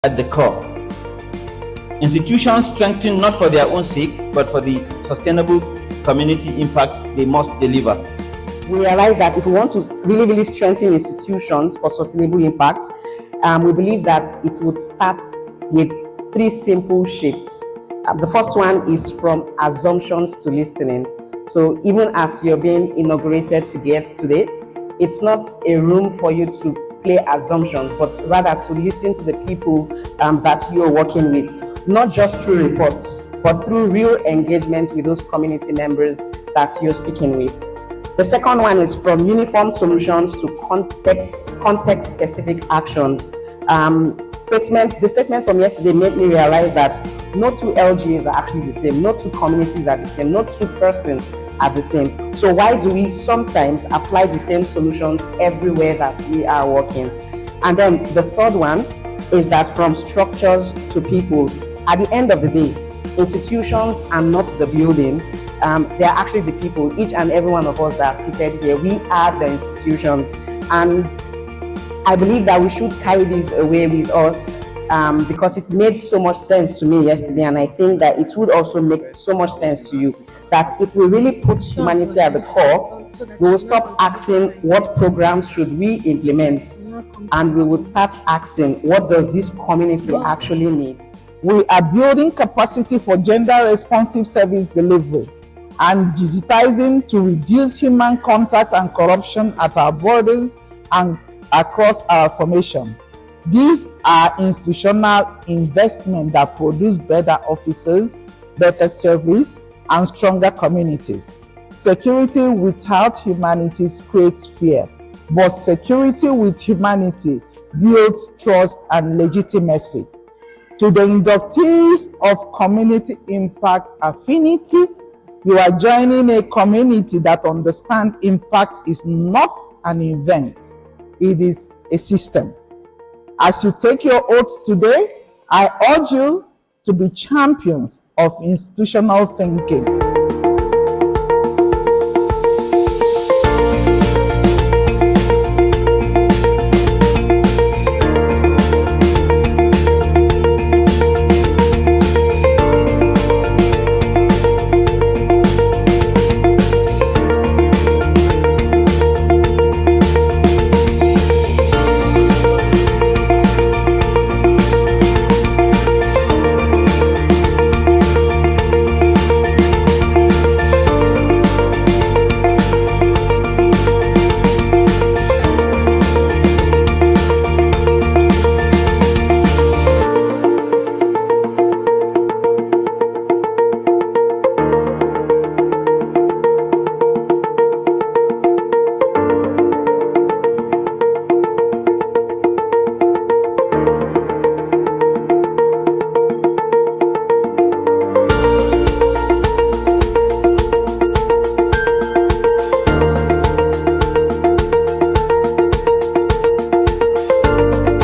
at the core. Institutions strengthen not for their own sake, but for the sustainable community impact they must deliver. We realize that if we want to really strengthen institutions for sustainable impact, we believe that it would start with 3 simple shifts. The first one is from assumptions to listening. So even as you're being inaugurated today, it's not a room for you to play assumptions, but rather to listen to the people that you're working with, not just through reports, but through real engagement with those community members that you're speaking with. The second one is from uniform solutions to context-specific actions. The statement from yesterday made me realize that no 2 LGAs are actually the same, no 2 communities are the same, no 2 persons are the same. So why do we sometimes apply the same solutions everywhere that we are working? And then the third one is that from structures to people. At the end of the day, institutions are not the building, they are actually the people. Each and every one of us that are seated here, we are the institutions. And I believe that we should carry this away with us because it made so much sense to me yesterday, and I think that it would also make so much sense to you, that if we really put humanity at the core, we will stop asking what programs should we implement, and we would start asking what does this community actually need. We are building capacity for gender-responsive service delivery and digitizing to reduce human contact and corruption at our borders and across our formation. These are institutional investments that produce better officers, better service, and stronger communities. Security without humanity creates fear, but security with humanity builds trust and legitimacy. To the inductees of Community Impact Affinity, you are joining a community that understands impact is not an event, it is a system. As you take your oath today, I urge you to be champions of institutional thinking.